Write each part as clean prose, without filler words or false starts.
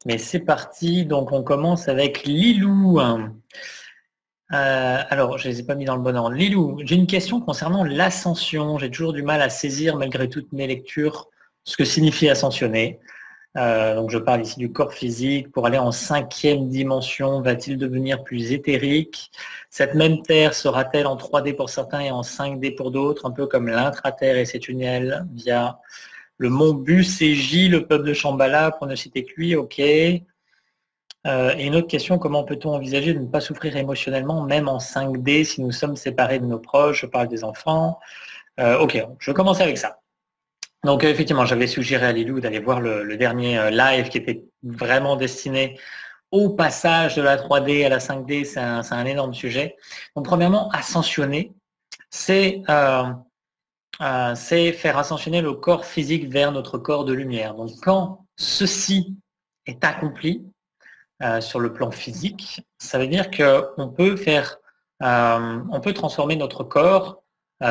Mais c'est parti, donc on commence avec Lilou. Alors, je ne les ai pas mis dans le bon ordre. Lilou, j'ai une question concernant l'ascension. J'ai toujours du mal à saisir, malgré toutes mes lectures, ce que signifie ascensionner. Donc je parle ici du corps physique. Pour aller en 5e dimension, va-t-il devenir plus éthérique? Cette même Terre sera-t-elle en 3D pour certains et en 5D pour d'autres, un peu comme l'intra-Terre et ses tunnels via le mont Bucégie, le peuple de Shambhala, pour ne citer que lui, ok. Et une autre question, comment peut-on envisager de ne pas souffrir émotionnellement, même en 5D, si nous sommes séparés de nos proches? Je parle des enfants. Ok, je vais commencer avec ça. Donc effectivement, j'avais suggéré à Lilou d'aller voir le dernier live qui était vraiment destiné au passage de la 3D à la 5D. C'est un énorme sujet. Donc premièrement, ascensionner, c'est faire ascensionner le corps physique vers notre corps de lumière. Donc quand ceci est accompli sur le plan physique, ça veut dire qu'on peut on peut transformer notre corps,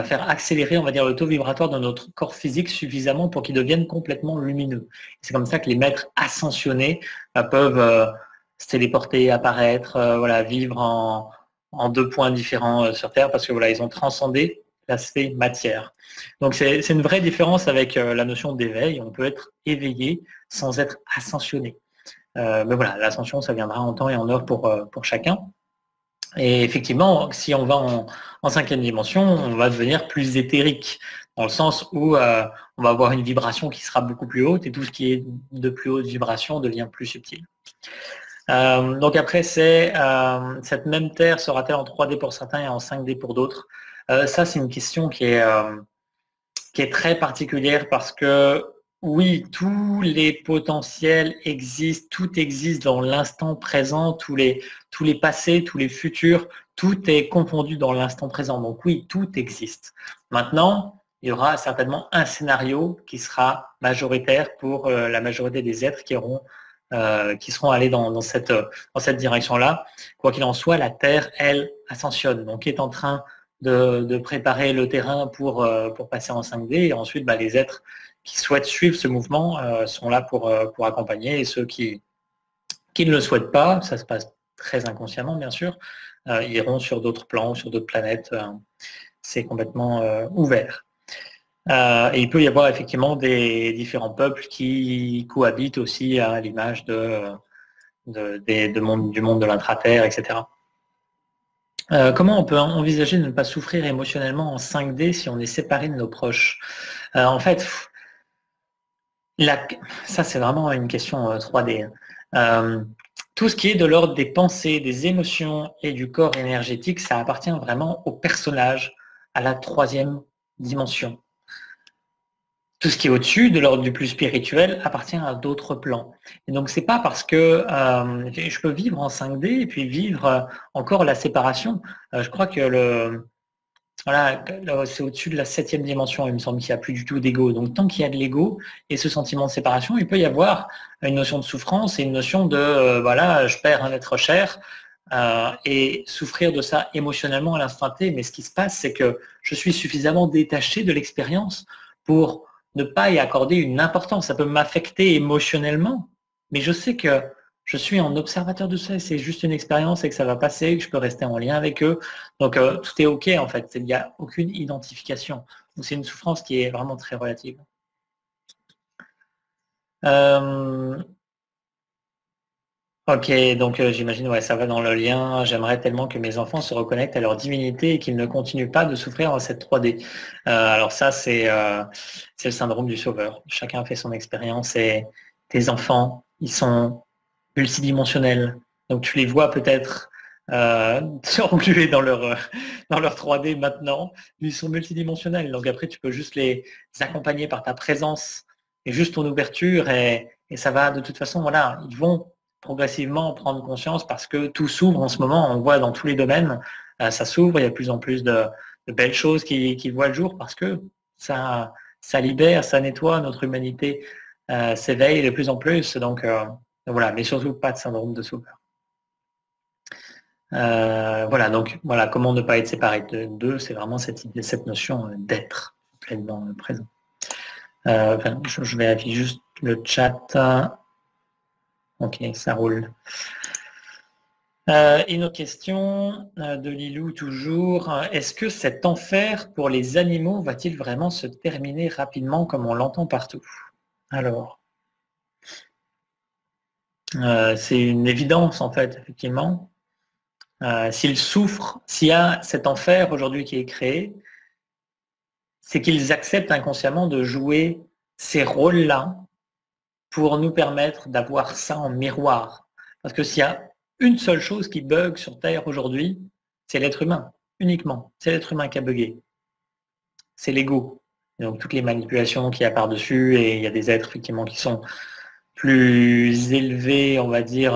faire accélérer, on va dire, le taux vibratoire de notre corps physique suffisamment pour qu'il devienne complètement lumineux. C'est comme ça que les maîtres ascensionnés peuvent se téléporter, apparaître, voilà, vivre en 2 points différents sur Terre parce que voilà, ils ont transcendé l'aspect matière. Donc c'est une vraie différence avec la notion d'éveil. On peut être éveillé sans être ascensionné. Mais voilà, l'ascension, ça viendra en temps et en heure pour chacun. Et effectivement, si on va en 5e dimension, on va devenir plus éthérique, dans le sens où on va avoir une vibration qui sera beaucoup plus haute et tout ce qui est de plus haute vibration devient plus subtil. Donc après, c'est cette même Terre sera-t-elle en 3D pour certains et en 5D pour d'autres? Ça, c'est une question qui est très particulière parce que oui, tous les potentiels existent, tout existe dans l'instant présent, tous les passés, tous les futurs, tout est confondu dans l'instant présent. Donc oui, tout existe. Maintenant, il y aura certainement un scénario qui sera majoritaire pour la majorité des êtres qui seront allés dans cette direction-là. Quoi qu'il en soit, la Terre, elle, ascensionne, donc est en train de préparer le terrain pour passer en 5D. Et ensuite, les êtres qui souhaitent suivre ce mouvement sont là pour accompagner. Et ceux qui ne le souhaitent pas, ça se passe très inconsciemment, bien sûr, iront sur d'autres plans, sur d'autres planètes. C'est complètement ouvert. Et il peut y avoir effectivement des différents peuples qui cohabitent aussi à l'image du monde de l'intra-terre, etc. Comment on peut envisager de ne pas souffrir émotionnellement en 5D si on est séparé de nos proches? En fait, ça c'est vraiment une question 3D. Tout ce qui est de l'ordre des pensées, des émotions et du corps énergétique, ça appartient vraiment au personnage, à la 3e dimension. Tout ce qui est au-dessus, de l'ordre du plus spirituel, appartient à d'autres plans. Et donc, c'est pas parce que je peux vivre en 5D et puis vivre encore la séparation. Je crois que voilà, c'est au-dessus de la 7e dimension. Il me semble qu'il n'y a plus du tout d'ego. Donc, tant qu'il y a de l'ego et ce sentiment de séparation, il peut y avoir une notion de souffrance et une notion de voilà, je perds un être cher. Et souffrir de ça émotionnellement à l'instant T. Mais ce qui se passe, c'est que je suis suffisamment détaché de l'expérience pour ne pas y accorder une importance. Ça peut m'affecter émotionnellement, mais je sais que je suis en observateur de ça, c'est juste une expérience et que ça va passer, que je peux rester en lien avec eux. Donc tout est OK en fait, il n'y a aucune identification. Donc c'est une souffrance qui est vraiment très relative. Ok, donc j'imagine, ouais, ça va dans le lien. J'aimerais tellement que mes enfants se reconnectent à leur divinité et qu'ils ne continuent pas de souffrir dans cette 3D. Alors ça, c'est le syndrome du sauveur. Chacun fait son expérience et tes enfants, ils sont multidimensionnels. Donc tu les vois peut-être englués dans leur 3D maintenant, mais ils sont multidimensionnels. Donc après, tu peux juste les accompagner par ta présence et juste ton ouverture et ça va de toute façon, voilà, ils vont progressivement prendre conscience parce que tout s'ouvre en ce moment, on voit dans tous les domaines, ça s'ouvre, il y a de plus en plus de belles choses qui voient le jour parce que ça libère, ça nettoie, notre humanité s'éveille de plus en plus, donc voilà, mais surtout pas de syndrome de sauveur. Voilà, donc voilà, comment ne pas être séparé d'eux, c'est vraiment cette notion d'être pleinement présent. Je vérifie juste le chat. Ok, ça roule. Une autre question de Lilou toujours. Est-ce que cet enfer pour les animaux va-t-il vraiment se terminer rapidement comme on l'entend partout? Alors, c'est une évidence en fait, effectivement. S'ils souffrent, s'il y a cet enfer aujourd'hui qui est créé, c'est qu'ils acceptent inconsciemment de jouer ces rôles-là pour nous permettre d'avoir ça en miroir. Parce que s'il y a une seule chose qui bug sur Terre aujourd'hui, c'est l'être humain, uniquement. C'est l'être humain qui a bugué. C'est l'ego. Donc toutes les manipulations qu'il y a par-dessus, et il y a des êtres effectivement qui sont plus élevés, on va dire,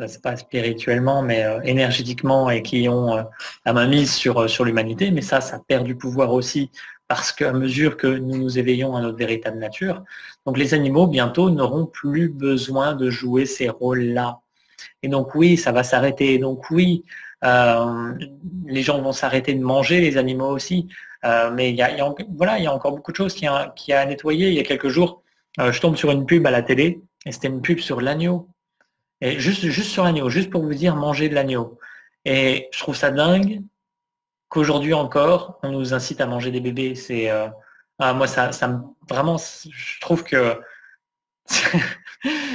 c'est pas spirituellement, mais énergétiquement, et qui ont la main mise sur l'humanité, mais ça perd du pouvoir aussi, parce qu'à mesure que nous nous éveillons à notre véritable nature, donc les animaux, bientôt, n'auront plus besoin de jouer ces rôles-là. Et donc oui, ça va s'arrêter. Donc oui, euh, les gens vont s'arrêter de manger, les animaux aussi. Mais voilà, il y a encore beaucoup de choses qui a à nettoyer. Il y a quelques jours, je tombe sur une pub à la télé, et c'était une pub sur l'agneau. Et juste sur l'agneau, juste pour vous dire manger de l'agneau. Et je trouve ça dingue qu'aujourd'hui encore, on nous incite à manger des bébés. Moi, vraiment, je trouve que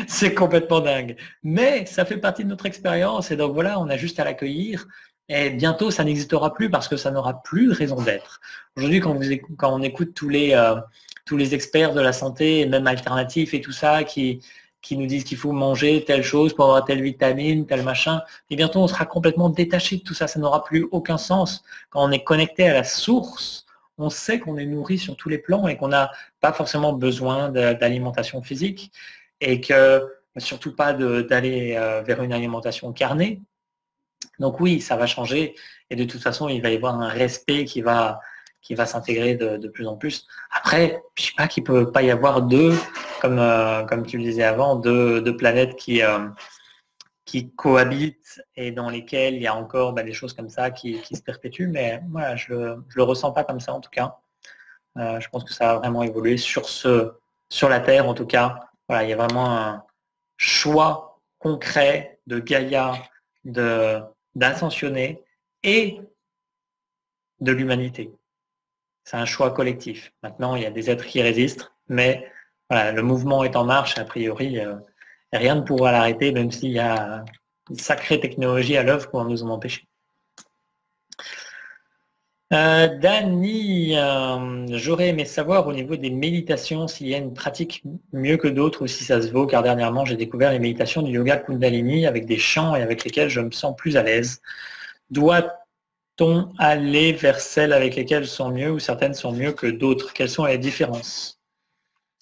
c'est complètement dingue. Mais ça fait partie de notre expérience et donc voilà, on a juste à l'accueillir. Et bientôt, ça n'existera plus parce que ça n'aura plus de raison d'être. Aujourd'hui, quand on écoute tous les experts de la santé, et même alternatifs et tout ça, qui nous disent qu'il faut manger telle chose pour avoir telle vitamine, tel machin, et bientôt, on sera complètement détaché de tout ça. Ça n'aura plus aucun sens. Quand on est connecté à la source, on sait qu'on est nourri sur tous les plans et qu'on n'a pas forcément besoin d'alimentation physique et que surtout pas d'aller vers une alimentation carnée. Donc oui, ça va changer et de toute façon, il va y avoir un respect qui va s'intégrer de plus en plus. Après, je ne sais pas qu'il ne peut pas y avoir comme tu le disais avant, deux planètes qui cohabitent et dans lesquelles il y a encore des choses comme ça qui se perpétuent, mais voilà, je ne le ressens pas comme ça en tout cas. Je pense que ça a vraiment évolué sur la Terre en tout cas. Voilà, il y a vraiment un choix concret de Gaïa, d'ascensionner et de l'humanité. C'est un choix collectif. Maintenant, il y a des êtres qui résistent, mais voilà, le mouvement est en marche. A priori, rien ne pourra l'arrêter, même s'il y a une sacrée technologie à l'œuvre pour nous en empêcher. Dani, j'aurais aimé savoir au niveau des méditations s'il y a une pratique mieux que d'autres ou si ça se vaut, car dernièrement j'ai découvert les méditations du yoga Kundalini avec des chants et avec lesquels je me sens plus à l'aise. Doit-on aller vers celles avec lesquelles sont mieux ou certaines sont mieux que d'autres? Quelles sont les différences?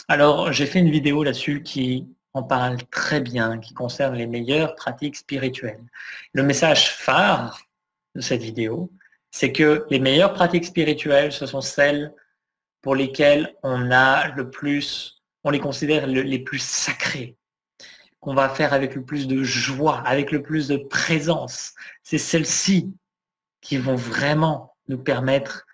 Alors, j'ai fait une vidéo là-dessus qui en parle très bien, qui concerne les meilleures pratiques spirituelles. Le message phare de cette vidéo, c'est que les meilleures pratiques spirituelles, ce sont celles pour lesquelles on les considère les plus sacrées, qu'on va faire avec le plus de joie, avec le plus de présence. C'est celles-ci qui vont vraiment nous permettre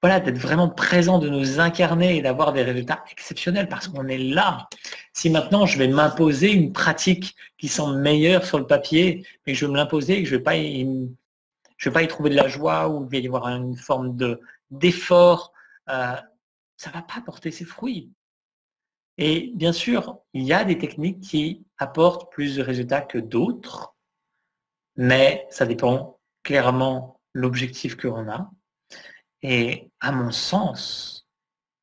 d'être vraiment présents, de nous incarner et d'avoir des résultats exceptionnels parce qu'on est là. Si maintenant je vais m'imposer une pratique qui semble meilleure sur le papier, mais que je vais me l'imposer et que je ne vais pas y trouver de la joie ou il va y avoir une forme d'effort, ça ne va pas porter ses fruits. Et bien sûr, il y a des techniques qui apportent plus de résultats que d'autres, mais ça dépend clairement l'objectif que l'on a. Et à mon sens,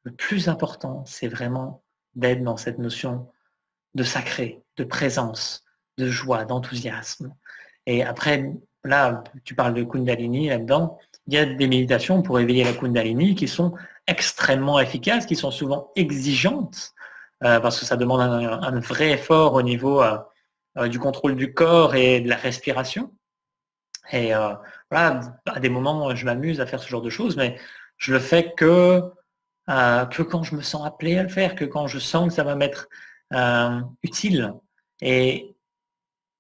le plus important, c'est vraiment d'être dans cette notion de sacré, de présence, de joie, d'enthousiasme. Et après, là, tu parles de Kundalini là-dedans, il y a des méditations pour éveiller la Kundalini qui sont extrêmement efficaces, qui sont souvent exigeantes, parce que ça demande un vrai effort au niveau du contrôle du corps et de la respiration. Et voilà, à des moments, je m'amuse à faire ce genre de choses, mais je le fais que quand je me sens appelé à le faire, que quand je sens que ça va m'être utile. Et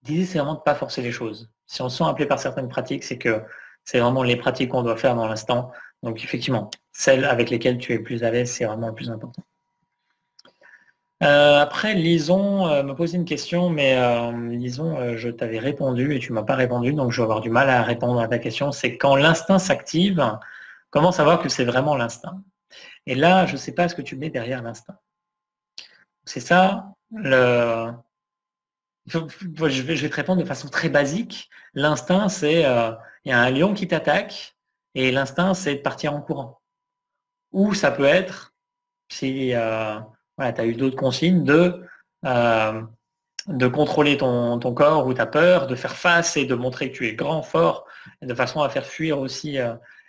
l'idée, c'est vraiment de ne pas forcer les choses. Si on se sent appelé par certaines pratiques, c'est que c'est vraiment les pratiques qu'on doit faire dans l'instant. Donc effectivement, celles avec lesquelles tu es plus à l'aise, c'est vraiment le plus important. Après, Lison me posait une question, mais Lison, je t'avais répondu et tu m'as pas répondu, donc je vais avoir du mal à répondre à ta question. C'est quand l'instinct s'active, comment savoir que c'est vraiment l'instinct? Et là, je ne sais pas ce que tu mets derrière l'instinct. C'est ça, je vais te répondre de façon très basique. L'instinct, c'est, il y a un lion qui t'attaque, et l'instinct, c'est de partir en courant. Ou ça peut être, si voilà, tu as eu d'autres consignes, euh, de contrôler ton corps ou ta peur, de faire face et de montrer que tu es grand, fort, de façon à faire fuir aussi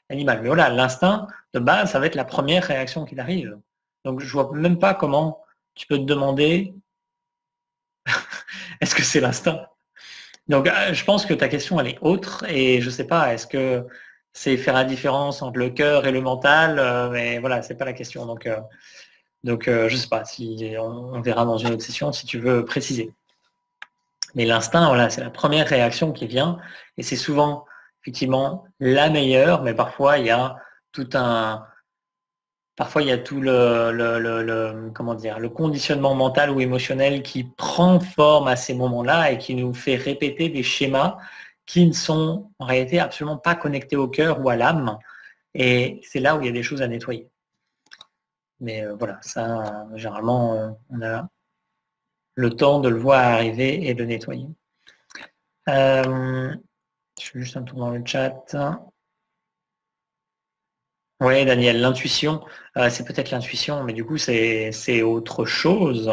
l'animal. Mais voilà, l'instinct, de base, ça va être la première réaction qui arrive. Donc je vois même pas comment tu peux te demander est-ce que c'est l'instinct? Donc je pense que ta question elle est autre et je sais pas, est-ce que c'est faire la différence entre le cœur et le mental, mais voilà, c'est pas la question. Donc je sais pas, si on verra dans une autre session si tu veux préciser. Mais l'instinct, voilà, c'est la première réaction qui vient et c'est souvent effectivement la meilleure, mais parfois il y a tout un, parfois il y a tout comment dire, le conditionnement mental ou émotionnel qui prend forme à ces moments-là et qui nous fait répéter des schémas qui ne sont en réalité absolument pas connectés au cœur ou à l'âme. Et c'est là où il y a des choses à nettoyer. Mais voilà, ça, généralement, on a le temps de le voir arriver et de nettoyer. Je fais juste un tour dans le chat. Oui, Daniel, l'intuition, c'est peut-être l'intuition, mais du coup, c'est autre chose.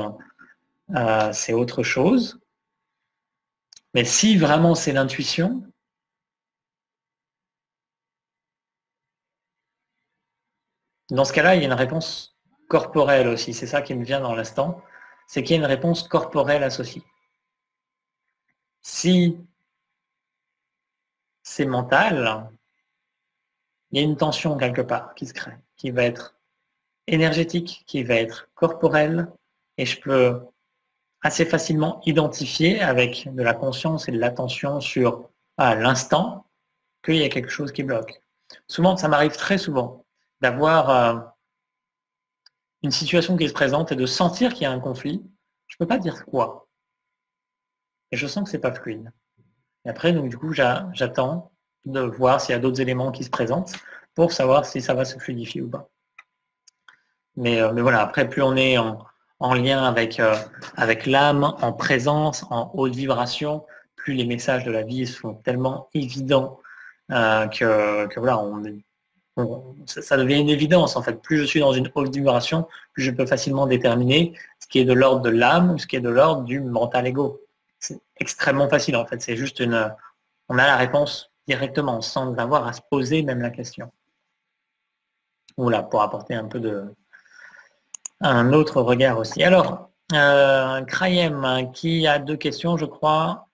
C'est autre chose. Mais si vraiment c'est l'intuition, dans ce cas-là, il y a une réponse corporelle aussi. C'est ça qui me vient dans l'instant. C'est qu'il y a une réponse corporelle associée. Si c'est mental, il y a une tension quelque part qui se crée, qui va être énergétique, qui va être corporelle, et je peux assez facilement identifier avec de la conscience et de l'attention sur l'instant qu'il y a quelque chose qui bloque. Souvent, ça m'arrive très souvent d'avoir une situation qui se présente et de sentir qu'il y a un conflit. Je ne peux pas dire quoi. Et je sens que c'est pas fluide. Et après, donc du coup, j'attends de voir s'il y a d'autres éléments qui se présentent pour savoir si ça va se fluidifier ou pas. Mais voilà, après, plus on est en lien avec l'âme, en présence, en haute vibration, plus les messages de la vie sont tellement évidents que voilà, ça devient une évidence en fait. Plus je suis dans une haute vibration, plus je peux facilement déterminer ce qui est de l'ordre de l'âme ou ce qui est de l'ordre du mental ego. C'est extrêmement facile en fait. C'est juste on a la réponse directement sans avoir à se poser même la question. Voilà, pour apporter un peu un autre regard aussi. Alors, Krayem qui a deux questions, je crois.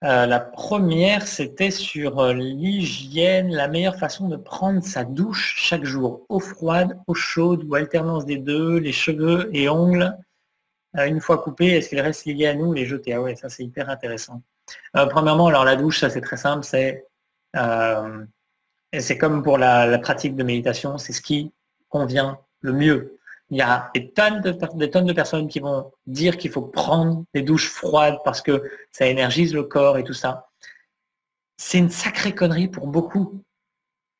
La première, c'était sur l'hygiène, la meilleure façon de prendre sa douche chaque jour. Eau froide, eau chaude ou alternance des deux, les cheveux et ongles, une fois coupés, est-ce qu'ils restent liés à nous ou les jeter? Ah ouais, ça c'est hyper intéressant. Premièrement, alors la douche, ça c'est très simple, c'est comme pour la pratique de méditation, c'est ce qui convient le mieux. Il y a des tonnes de personnes qui vont dire qu'il faut prendre des douches froides parce que ça énergise le corps et tout ça. C'est une sacrée connerie pour beaucoup.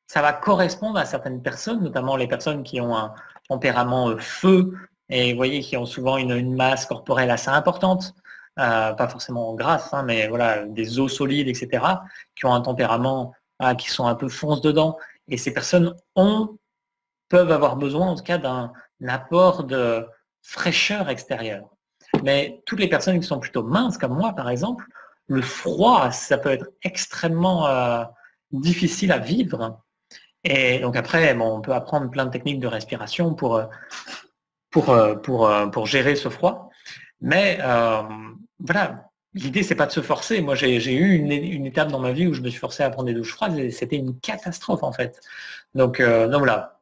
Ça va correspondre à certaines personnes, notamment les personnes qui ont un tempérament feu et vous voyez qui ont souvent une masse corporelle assez importante, pas forcément grasse, hein, mais voilà, des os solides, etc., qui ont un tempérament qui sont un peu fonce dedans. Et ces personnes peuvent avoir besoin en tout cas d'un apport de fraîcheur extérieure. Mais toutes les personnes qui sont plutôt minces, comme moi par exemple, le froid, ça peut être extrêmement difficile à vivre. Et donc après, bon, on peut apprendre plein de techniques de respiration pour gérer ce froid. Mais voilà, l'idée, c'est pas de se forcer. Moi, j'ai eu une étape dans ma vie où je me suis forcé à prendre des douches froides et c'était une catastrophe en fait. Donc voilà,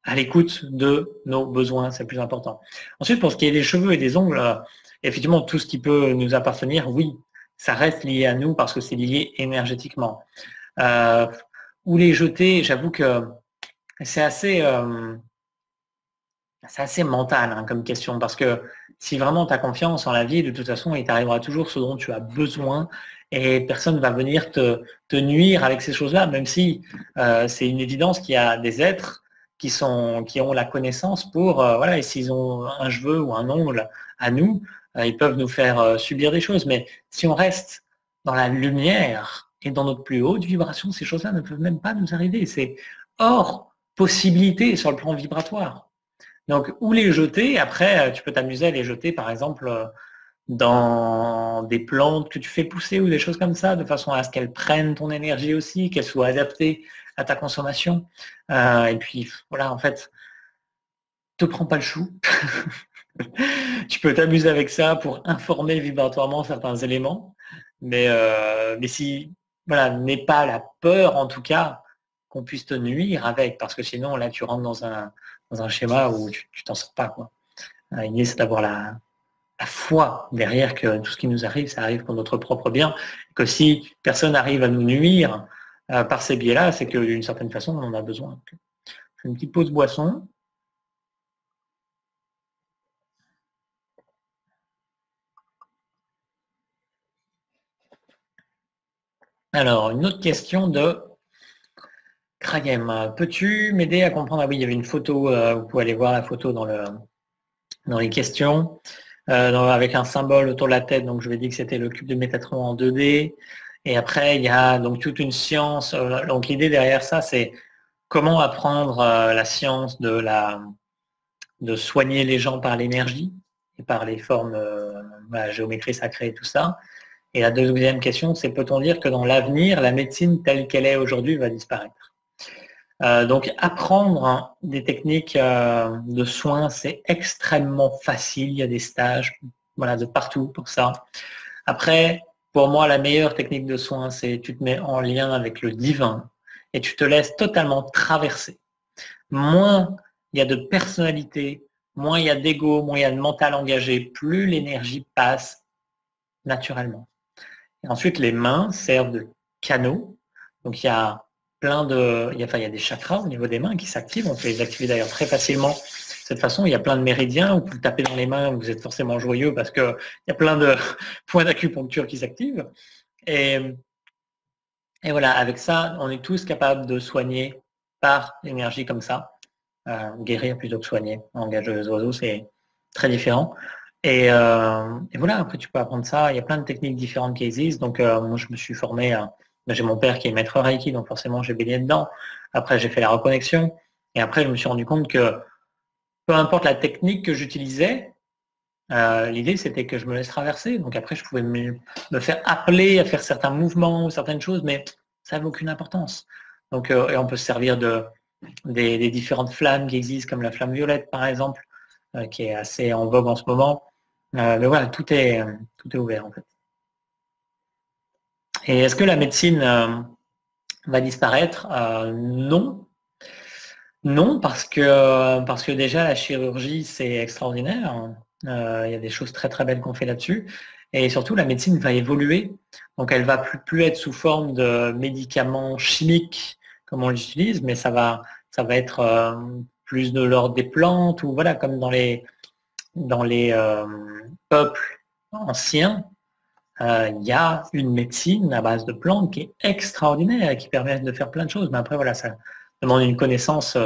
à l'écoute de nos besoins, c'est le plus important. Ensuite, pour ce qui est des cheveux et des ongles, effectivement, tout ce qui peut nous appartenir, oui, ça reste lié à nous parce que c'est lié énergétiquement. Ou les jeter, j'avoue que c'est assez c'est assez mental hein, comme question, parce que si vraiment tu as confiance en la vie, de toute façon, il t'arrivera toujours ce dont tu as besoin et personne ne va venir te nuire avec ces choses-là, même si c'est une évidence qu'il y a des êtres qui ont la connaissance pour, voilà, et s'ils ont un cheveu ou un ongle à nous, ils peuvent nous faire subir des choses. Mais si on reste dans la lumière et dans notre plus haute vibration, ces choses-là ne peuvent même pas nous arriver. C'est hors possibilité sur le plan vibratoire. Donc, où les jeter, après, tu peux t'amuser à les jeter, par exemple, dans des plantes que tu fais pousser ou des choses comme ça, de façon à ce qu'elles prennent ton énergie aussi, qu'elles soient adaptées à ta consommation. Et puis, voilà, en fait, te prends pas le chou. Tu peux t'amuser avec ça pour informer vibratoirement certains éléments. Mais si, voilà, n'aie pas la peur, en tout cas, qu'on puisse te nuire avec, parce que sinon, là, tu rentres dans un schéma où tu t'en sors pas, quoi. L'idée, c'est d'avoir la foi derrière que tout ce qui nous arrive, ça arrive pour notre propre bien, que si personne arrive à nous nuire par ces biais-là, c'est que d'une certaine façon, on en a besoin. Je fais une petite pause boisson. Alors, une autre question de Kragem. Peux-tu m'aider à comprendre? Ah oui, il y avait une photo, vous pouvez aller voir la photo dans les questions, avec un symbole autour de la tête. Donc, je vais dire que c'était le cube de Métatron en 2D. Et après, il y a donc toute une science. Donc, l'idée derrière ça, c'est comment apprendre la science de soigner les gens par l'énergie et par les formes, la géométrie sacrée et tout ça. Et la deuxième question, c'est peut-on dire que dans l'avenir, la médecine telle qu'elle est aujourd'hui va disparaître? Donc apprendre des techniques de soins, c'est extrêmement facile. Il y a des stages, voilà, de partout pour ça. Après, pour moi, la meilleure technique de soins, c'est tu te mets en lien avec le divin et tu te laisses totalement traverser. Moins il y a de personnalité, moins il y a d'ego, moins il y a de mental engagé, plus l'énergie passe naturellement. Et ensuite, les mains servent de canaux. Donc il y a il y a des chakras au niveau des mains qui s'activent. On peut les activer d'ailleurs très facilement. De cette façon, il y a plein de méridiens où vous tapez dans les mains, vous êtes forcément joyeux parce qu'il y a plein de points d'acupuncture qui s'activent. Et voilà, avec ça, on est tous capables de soigner par l'énergie comme ça. Guérir plutôt que soigner. En langage des oiseaux, c'est très différent. Et voilà, après tu peux apprendre ça. Il y a plein de techniques différentes qui existent. Donc moi, je me suis formé. J'ai mon père qui est maître Reiki, donc forcément, j'ai baigné dedans. Après, j'ai fait la reconnexion. Et après, je me suis rendu compte que peu importe la technique que j'utilisais, l'idée, c'était que je me laisse traverser. Donc après, je pouvais me faire appeler à faire certains mouvements ou certaines choses, mais ça n'avait aucune importance. Donc, et on peut se servir des différentes flammes qui existent, comme la flamme violette, par exemple, qui est assez en vogue en ce moment. Mais voilà, tout est ouvert, en fait. Et est-ce que la médecine va disparaître? Non. Non, parce que déjà, la chirurgie, c'est extraordinaire. Il y a des choses très, très belles qu'on fait là-dessus. Et surtout, la médecine va évoluer. Donc, elle va plus être sous forme de médicaments chimiques, comme on l'utilise, mais ça va être plus de l'ordre des plantes, ou voilà, comme dans les peuples anciens, il y a une médecine à base de plantes qui est extraordinaire et qui permet de faire plein de choses. Mais après, voilà, ça demande une connaissance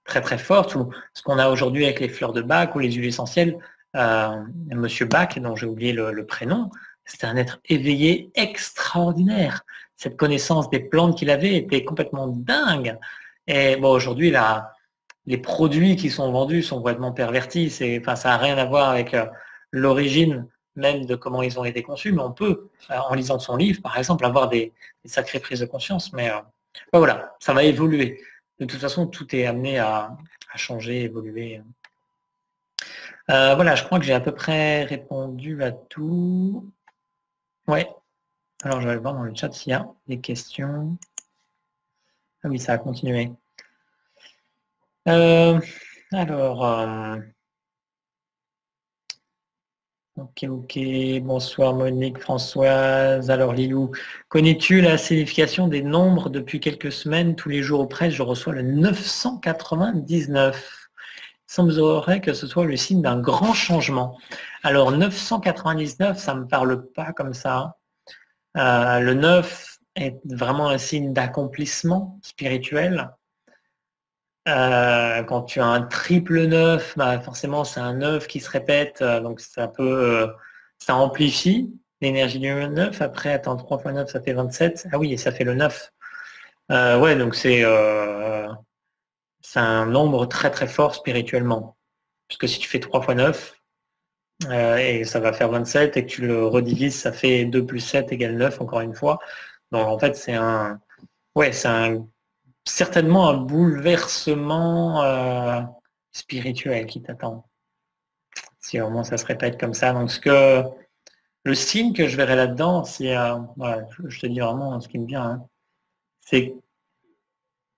très très forte. Ou ce qu'on a aujourd'hui avec les fleurs de Bach ou les huiles essentielles, Monsieur Bach, dont j'ai oublié le prénom, c'était un être éveillé extraordinaire. Cette connaissance des plantes qu'il avait était complètement dingue. Et bon, aujourd'hui, les produits qui sont vendus sont complètement pervertis. Ça n'a rien à voir avec l'origine même de comment ils ont été conçus, mais on peut, en lisant son livre, par exemple, avoir des sacrées prises de conscience. Mais voilà, ça va évoluer. De toute façon, tout est amené à changer, évoluer. Voilà, je crois que j'ai à peu près répondu à tout. Ouais. Alors, je vais voir dans le chat s'il y a des questions. Ah oui, ça a continué. Alors, ok. Bonsoir Monique, Françoise. Alors Lilou, connais-tu la signification des nombres? Depuis quelques semaines, tous les jours au presse, je reçois le 999. semblerait que ce soit le signe d'un grand changement. Alors 999, ça me parle pas comme ça. Le 9 est vraiment un signe d'accomplissement spirituel. Quand tu as un triple 9, bah forcément c'est un 9 qui se répète, donc ça peut, ça amplifie l'énergie du 9. Après, attends, 3 fois 9, ça fait 27. Ah oui, et ça fait le 9. Ouais, donc c'est un nombre très très fort spirituellement. Puisque si tu fais 3 fois 9, et ça va faire 27, et que tu le redivises, ça fait 2 plus 7 égale 9, encore une fois. Donc en fait, ouais, c'est certainement un bouleversement spirituel qui t'attend. Si vraiment ça se répète comme ça. Donc le signe que je verrai là-dedans, c'est, voilà, je te dis vraiment ce qui me vient, hein, c'est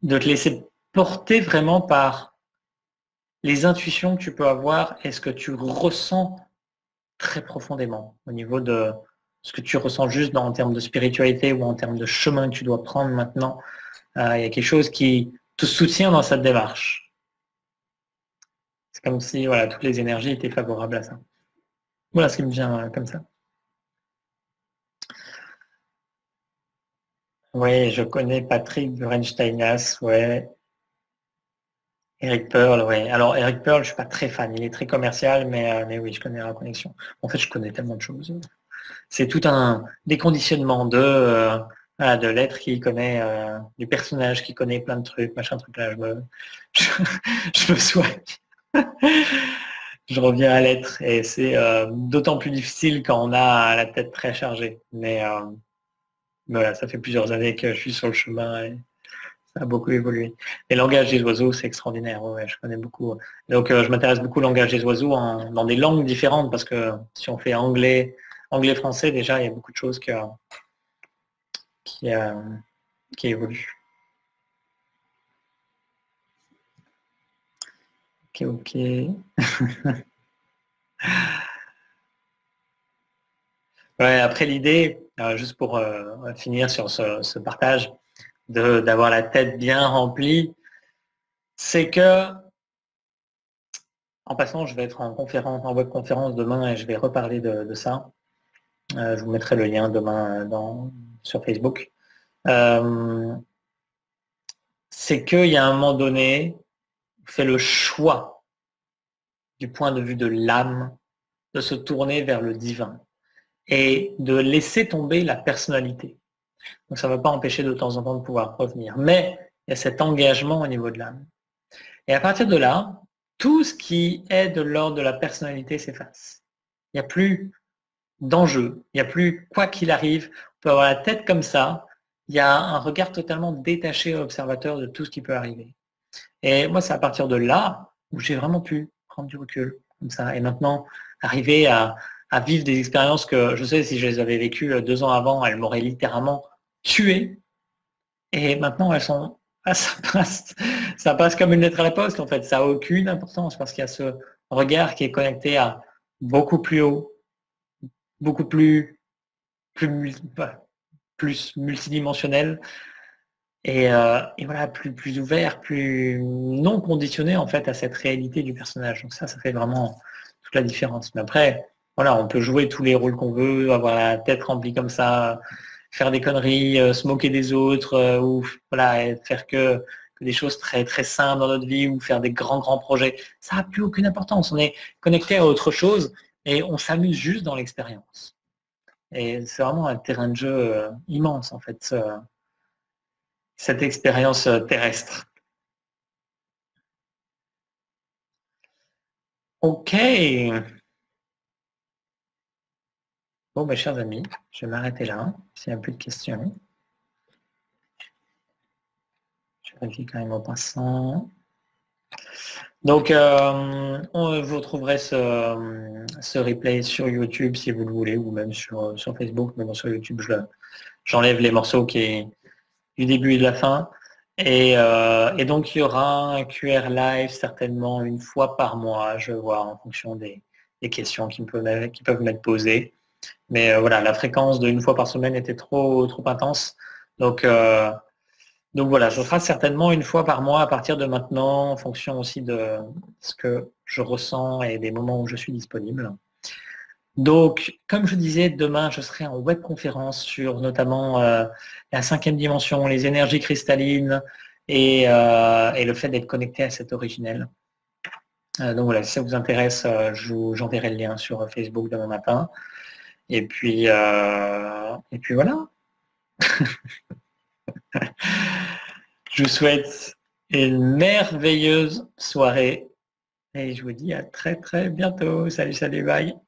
de te laisser porter vraiment par les intuitions que tu peux avoir et ce que tu ressens très profondément au niveau de ce que tu ressens juste en termes de spiritualité ou en termes de chemin que tu dois prendre maintenant. Il y a quelque chose qui te soutient dans cette démarche. C'est comme si voilà, toutes les énergies étaient favorables à ça. Voilà ce qui me vient comme ça. Oui, je connais Patrick Burensteinas, ouais. Eric Pearl, ouais. Alors Eric Pearl, je ne suis pas très fan, il est très commercial, mais oui, je connais la connexion. En fait, je connais tellement de choses. C'est tout un déconditionnement voilà, de l'être qui connaît, du personnage qui connaît plein de trucs, machin truc là, je me soigne. Je reviens à l'être et c'est d'autant plus difficile quand on a la tête très chargée. Mais voilà, ça fait plusieurs années que je suis sur le chemin et ça a beaucoup évolué. Les langages des oiseaux, c'est extraordinaire. Ouais, je connais beaucoup. Donc je m'intéresse beaucoup au langage des oiseaux dans des langues différentes parce que si on fait anglais-français, déjà, il y a beaucoup de choses qui, qui évoluent. Ok, ok. Ouais, après l'idée, juste pour finir sur ce partage, d'avoir la tête bien remplie, c'est que en passant, je vais être en conférence, en webconférence demain et je vais reparler de ça. Je vous mettrai le lien demain sur Facebook. C'est qu'il y a un moment donné, on fait le choix du point de vue de l'âme de se tourner vers le divin et de laisser tomber la personnalité. Donc ça ne va pas empêcher de temps en temps de pouvoir revenir. Mais il y a cet engagement au niveau de l'âme. Et à partir de là, tout ce qui est de l'ordre de la personnalité s'efface. Il n'y a plus d'enjeu, il n'y a plus quoi qu'il arrive. On peut avoir la tête comme ça. Il y a un regard totalement détaché et observateur de tout ce qui peut arriver. Et moi, c'est à partir de là où j'ai vraiment pu prendre du recul comme ça. Et maintenant, arriver à vivre des expériences que je sais, si je les avais vécues 2 ans avant, elles m'auraient littéralement tué. Et maintenant, elles sont, ça passe comme une lettre à la poste, en fait. Ça n'a aucune importance parce qu'il y a ce regard qui est connecté à beaucoup plus haut, beaucoup plus multidimensionnel et voilà, plus ouvert, plus non conditionné en fait à cette réalité du personnage. Donc ça fait vraiment toute la différence. Mais après, voilà, on peut jouer tous les rôles qu'on veut, avoir la tête remplie comme ça, faire des conneries, se moquer des autres, ou voilà, et faire que des choses très très simples dans notre vie, ou faire des grands projets. Ça n'a plus aucune importance. On est connecté à autre chose et on s'amuse juste dans l'expérience. Et c'est vraiment un terrain de jeu immense en fait, cette expérience terrestre. Ok. Bon, mes chers amis, je vais m'arrêter là, s'il n'y a plus de questions. Je vérifie quand même en passant. Donc, vous retrouverez ce replay sur YouTube si vous le voulez, ou même sur Facebook, mais bon, sur YouTube, j'enlève les morceaux du début et de la fin. Et donc, il y aura un QR live certainement une fois par mois, je vais voir en fonction des questions qui peuvent m'être posées. Mais voilà, la fréquence de une fois par semaine était trop intense. Donc, Donc voilà, ce sera certainement une fois par mois à partir de maintenant, en fonction aussi de ce que je ressens et des moments où je suis disponible. Donc, comme je disais, demain, je serai en webconférence sur notamment la 5e dimension, les énergies cristallines et le fait d'être connecté à cet originel. Donc voilà, si ça vous intéresse, j'enverrai le lien sur Facebook demain matin. Et puis voilà. Je vous souhaite une merveilleuse soirée et je vous dis à très très bientôt. Salut, salut, bye.